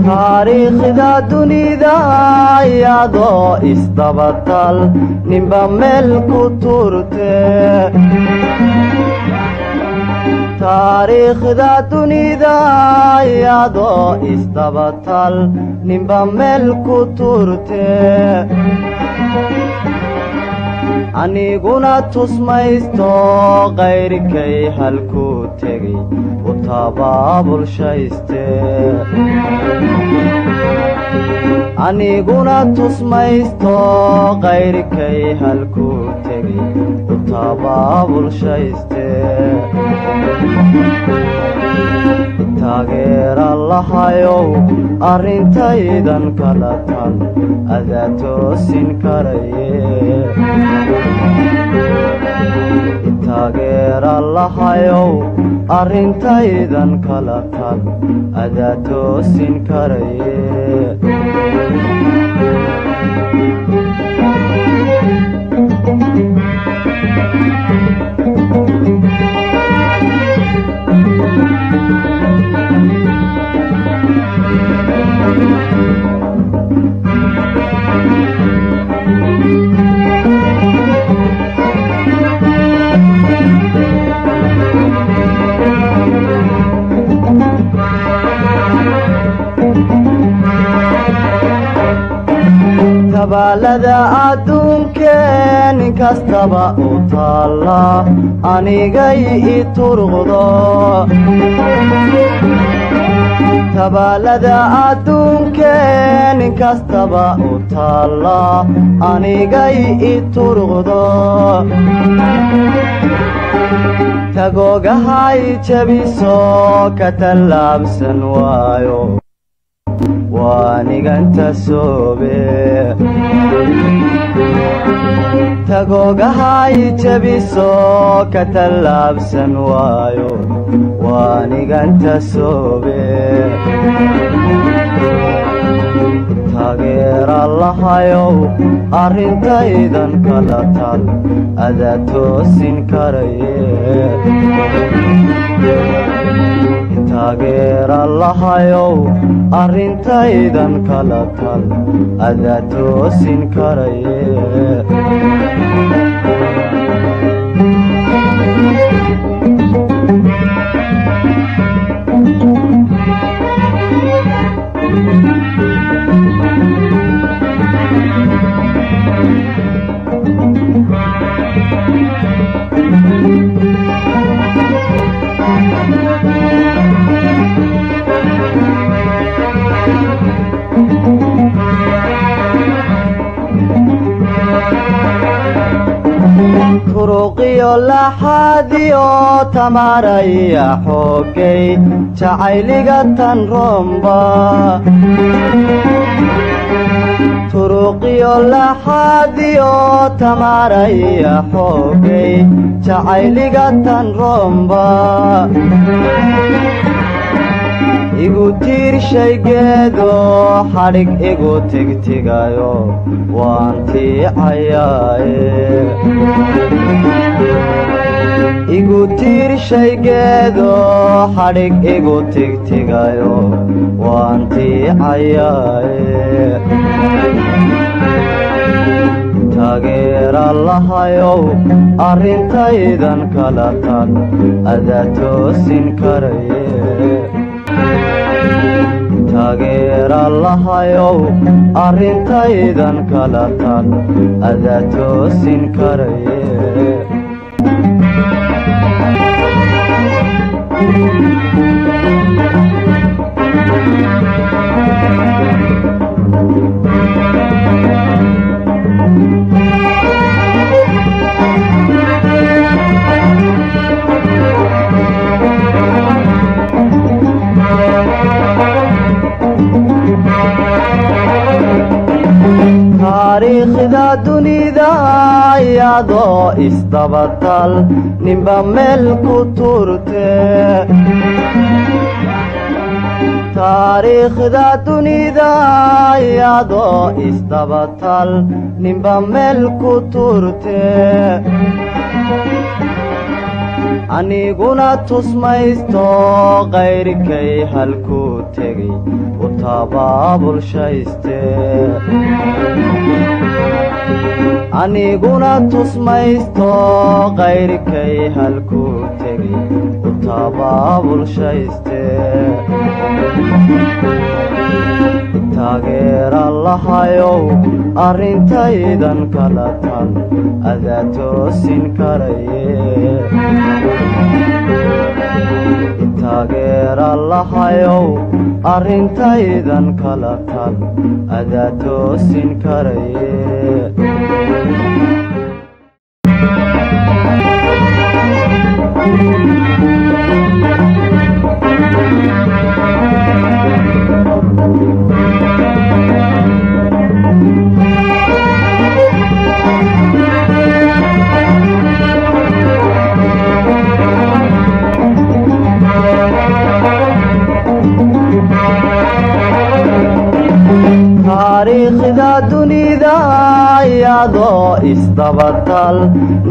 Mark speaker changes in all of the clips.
Speaker 1: taariikhda dunida iyadoo isdabatal ninba meel ku turte taariikhda dunida iyadoo isdabatal ninba meel ku turte aniguna tusmaysto qayrkay halku tegay u tabaabulshayste aniguna tusmaysto qayrkay halku tegay u tabaabulshayste taageera lahayow arrintaydan kala tan adaa toosin karaye taageera lahayow arrintaydan kala tan adaa toosin karaye tabaalada adduunkeen inkastaba u taalla anigay i turqdo tabaalada adduunkeen inkastaba u taalla anigay i turqdo tagoogahay jabiso ka tallaabsan waayo waaniganta soobe tagoogahay jabiso ka tallaabsan waayo waaniganta soobe taageera lahayow arrintaydan kala tal adaa toosin karaye taageera lahayow arrintaydan kala tal adaa toosin karaye turuqiyo laxaadiyo tamaraya xoogay jacayliga tan romba turuqiyo laxaadiyo tamaraya xoogay jacayliga tan romba igu tiirshaygeedo xadhig igu tigtigayo waan tiicayaaye igu tiirshaygeedo xadhig igu tigtigayo waan tiicayaaye taageera lahayow arrintaydan kala tan adaa toosin karaye taageera lahayow arrintaydan kala tan adaa toosin karaye taariikhda dunida dunida iyadoo isdabatal ninba meel ku turte taariikhda dunida iyadoo isdabatal ninba meel ku turte aniguna tusmaysto qayrkay halku tegay u tabaabulshayste aniguna tusmaysto qayrkay halku tegay u tabaabulshayste taageera lahayow arrintaydan kala tan adaa toosin karaye taageera lahayow arrintaydan kala tan adaa toosin karaye taariikhda dunida iyadoo isdabatal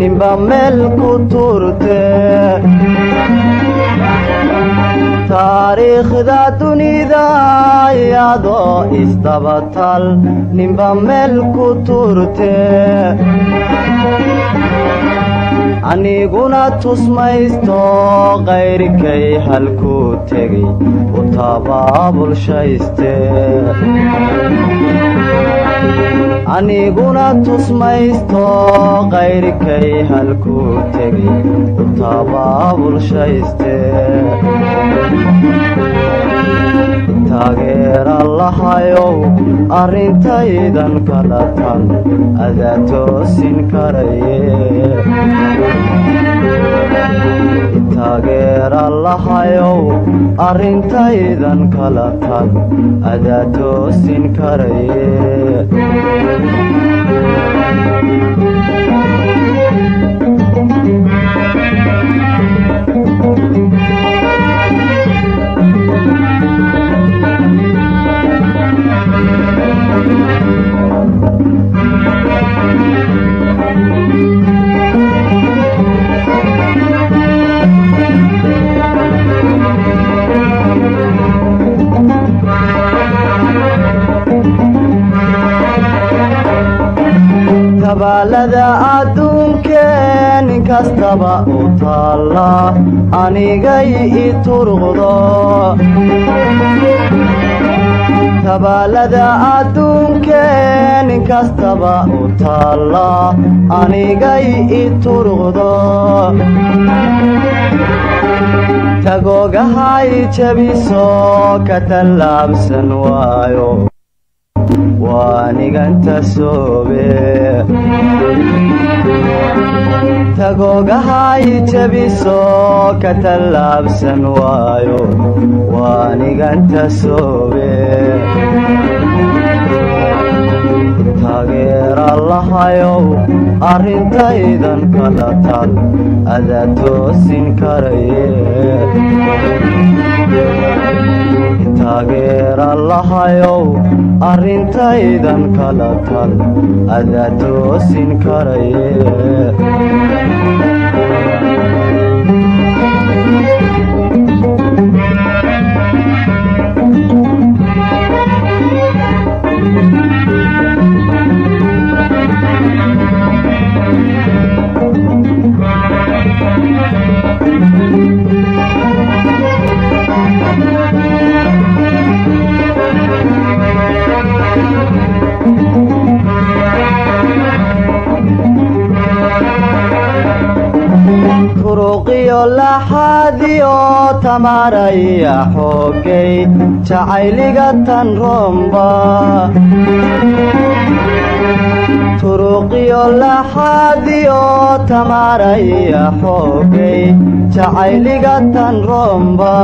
Speaker 1: ninba meel ku turte taariikhda dunida iyadoo isdabatal ninba meel ku turte aniguna tusmaysto qayrkay halku tegay u tabaabulshayste aniguna tusmaysto qayrkay halku tegay u tabaabulshayste taageera lahayow arrintaydan kala tan adaa toosin karaye taageera lahayow arrintaydan kala tan adaa toosin karaye tabaalada adduunkeen inkastaba u taalla anigay i turqdo tabaalada adduunkeen inkastaba u taalla anigay i turqdo tagoogahay jabiso ka tallaabsan waayo waaniganta soobe tagoogahay jabiso ka tallaabsan waayo waaniganta soobe taageera lahayow arrintaydan kala tal adaa toosin karaye taageera lahayow arrintaydan kala tal adaa toosin karaye turuqiyo laxaadiyo tamaraya xoogay jacayliga tan romba turuqiyo laxaadiyo tamaraya xoogay jacayliga tan romba